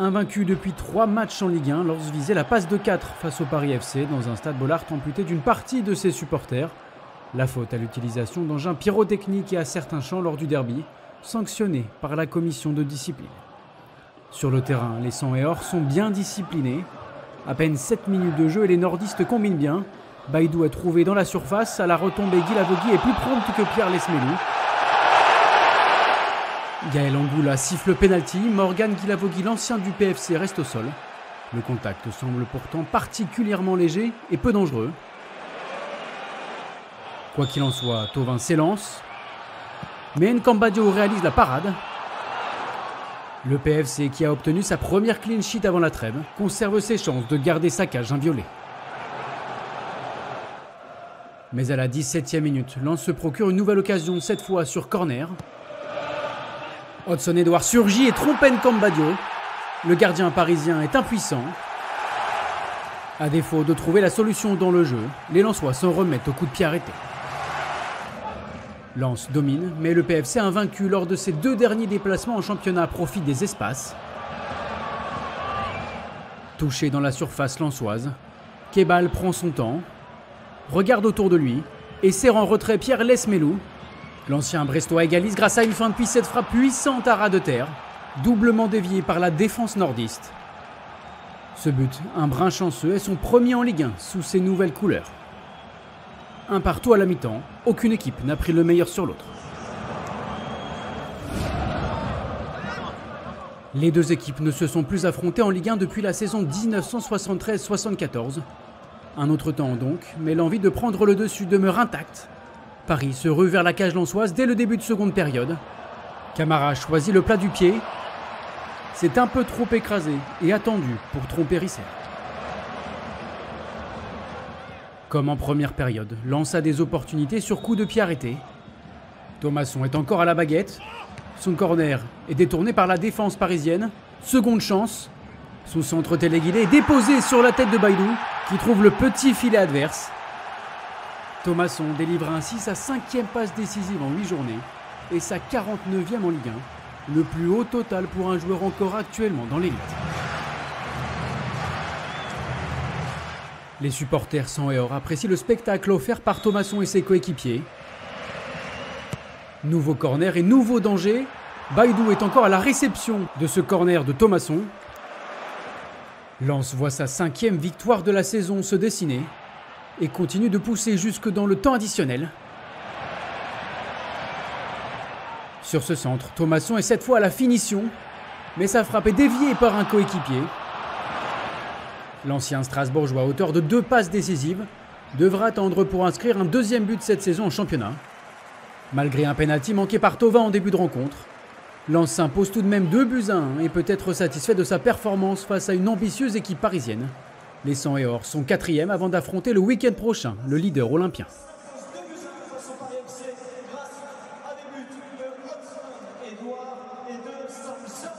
Invaincu depuis 3 matchs en Ligue 1, Lens visait la passe de 4 face au Paris FC dans un stade Bollaert amputé d'une partie de ses supporters. La faute à l'utilisation d'engins pyrotechniques et à certains chants lors du derby, sanctionné par la commission de discipline. Sur le terrain, les 100 et or sont bien disciplinés. À peine 7 minutes de jeu et les nordistes combinent bien. Baïdou a trouvé dans la surface, à la retombée Guy Lavogui est plus prompt que Pierre Lesmelou. Gaël Angoula siffle penalty, Morgan Guy Lavogui, l'ancien du PFC, reste au sol. Le contact semble pourtant particulièrement léger et peu dangereux. Quoi qu'il en soit, Thauvin s'élance. Mais Nkambadio réalise la parade. Le PFC, qui a obtenu sa première clean sheet avant la trêve, conserve ses chances de garder sa cage inviolée. Mais à la 17e minute, Lens se procure une nouvelle occasion, cette fois sur corner. Hudson-Edouard surgit et trompe Nkambadio. Le gardien parisien est impuissant. À défaut de trouver la solution dans le jeu, les Lensois s'en remettent au coup de pied arrêté. Lens domine, mais le PFC invaincu lors de ses 2 derniers déplacements en championnat profite des espaces. Touché dans la surface lensoise, Kebal prend son temps, regarde autour de lui et serre en retrait Pierre Lesmelou. L'ancien Brestois égalise grâce à une fin de puis cette frappe puissante à ras de terre, doublement déviée par la défense nordiste. Ce but, un brin chanceux, est son premier en Ligue 1 sous ses nouvelles couleurs. Un partout à la mi-temps, aucune équipe n'a pris le meilleur sur l'autre. Les deux équipes ne se sont plus affrontées en Ligue 1 depuis la saison 1973-74. Un autre temps donc, mais l'envie de prendre le dessus demeure intacte. Paris se rue vers la cage lensoise dès le début de seconde période. Camara choisit le plat du pied. C'est un peu trop écrasé et attendu pour tromper Risser. Comme en première période, Lens a des opportunités sur coup de pied arrêté. Thomasson est encore à la baguette. Son corner est détourné par la défense parisienne. Seconde chance. Son centre téléguidé est déposé sur la tête de Baïdou, qui trouve le petit filet adverse. Thomasson délivre ainsi sa 5e passe décisive en 8 journées et sa 49e en Ligue 1, le plus haut total pour un joueur encore actuellement dans l'élite. Les supporters 100 et or apprécient le spectacle offert par Thomasson et ses coéquipiers. Nouveau corner et nouveau danger. Baïdou est encore à la réception de ce corner de Thomasson. Lens voit sa 5e victoire de la saison se dessiner et continue de pousser jusque dans le temps additionnel. Sur ce centre, Thomasson est cette fois à la finition, mais sa frappe est déviée par un coéquipier. L'ancien Strasbourgeois, auteur de 2 passes décisives, devra attendre pour inscrire un 2e but cette saison en championnat. Malgré un pénalty manqué par Thauvin en début de rencontre, Lens s'impose tout de même 2-1 et peut être satisfait de sa performance face à une ambitieuse équipe parisienne. Les 100 et or sont 4e avant d'affronter le week-end prochain le leader olympien. Grâce à des buts de Hudson-Edouard et de Samson.